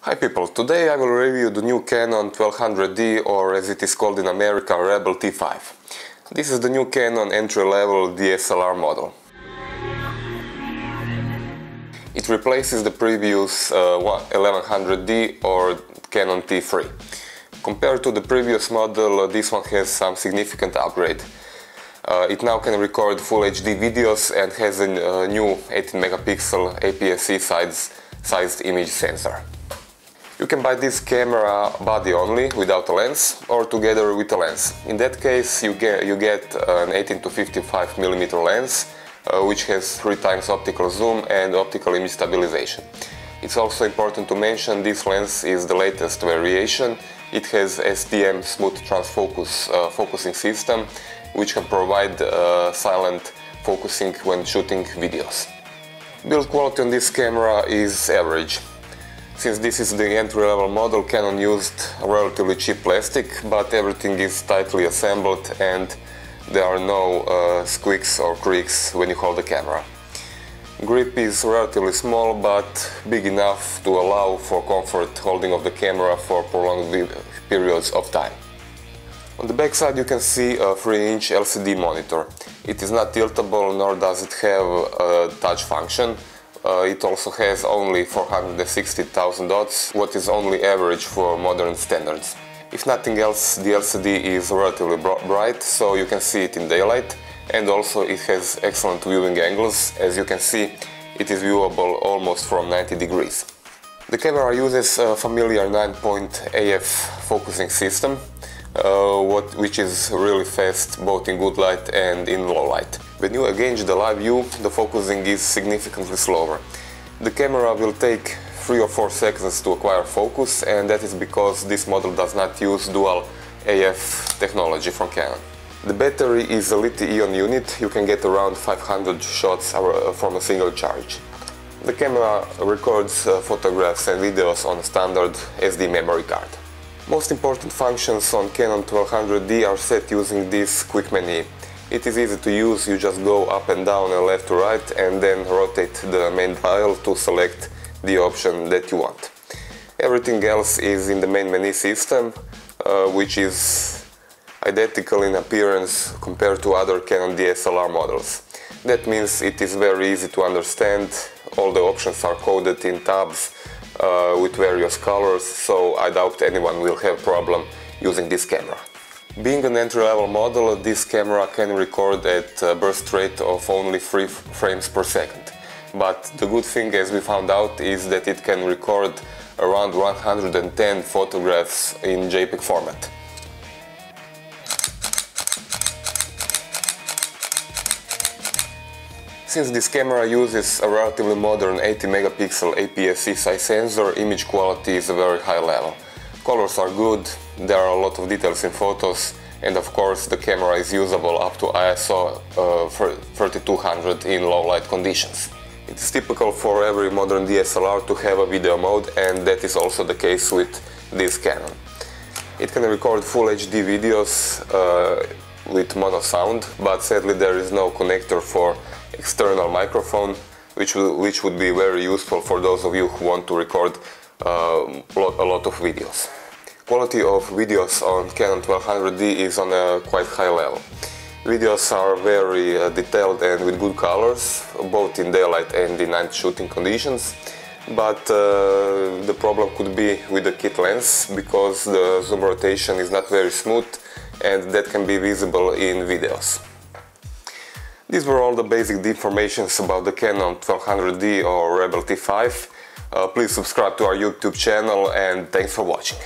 Hi people, today I will review the new Canon 1200D, or as it is called in America, Rebel T5. This is the new Canon entry-level DSLR model. It replaces the previous 1100D or Canon T3. Compared to the previous model, this one has some significant upgrade. It now can record Full HD videos and has a new 18 megapixel APS-C sized image sensor. You can buy this camera body only, without a lens, or together with a lens. In that case you get an 18 to 55 mm lens, which has 3 times optical zoom and optical image stabilization. It's also important to mention this lens is the latest variation. It has STM smooth transfocus focusing system, which can provide silent focusing when shooting videos. Build quality on this camera is average. Since this is the entry-level model, Canon used relatively cheap plastic, but everything is tightly assembled and there are no squeaks or creaks when you hold the camera. Grip is relatively small but big enough to allow for comfort holding of the camera for prolonged periods of time. On the back side you can see a 3-inch LCD monitor. It is not tiltable, nor does it have a touch function. It also has only 460,000 dots, what is only average for modern standards. If nothing else, the LCD is relatively bright, so you can see it in daylight, and also it has excellent viewing angles. As you can see, it is viewable almost from 90 degrees. The camera uses a familiar 9-point AF focusing system, which is really fast both in good light and in low light. When you engage the live view, the focusing is significantly slower. The camera will take 3 or 4 seconds to acquire focus, and that is because this model does not use dual AF technology from Canon. The battery is a lithium-ion unit. You can get around 500 shots from a single charge. The camera records photographs and videos on a standard SD memory card. Most important functions on Canon 1200D are set using this quick menu. It is easy to use. You just go up and down and left to right and then rotate the main dial to select the option that you want. Everything else is in the main menu system, which is identical in appearance compared to other Canon DSLR models. That means it is very easy to understand. All the options are coded in tabs with various colors, so I doubt anyone will have problem using this camera. Being an entry-level model, this camera can record at a burst rate of only 3 frames per second. But the good thing, as we found out, is that it can record around 110 photographs in JPEG format. Since this camera uses a relatively modern 80 megapixel APS-C size sensor, image quality is a very high level. Colors are good, there are a lot of details in photos, and of course the camera is usable up to ISO 3200 in low light conditions. It is typical for every modern DSLR to have a video mode, and that is also the case with this Canon. It can record Full HD videos with mono sound, but sadly there is no connector for external microphone, which would be very useful for those of you who want to record a lot of videos. Quality of videos on Canon 1200D is on a quite high level. Videos are very detailed and with good colors, both in daylight and in night shooting conditions, but the problem could be with the kit lens, because the zoom rotation is not very smooth and that can be visible in videos. These were all the basic informations about the Canon 1200D or Rebel T5. Please subscribe to our YouTube channel, and thanks for watching.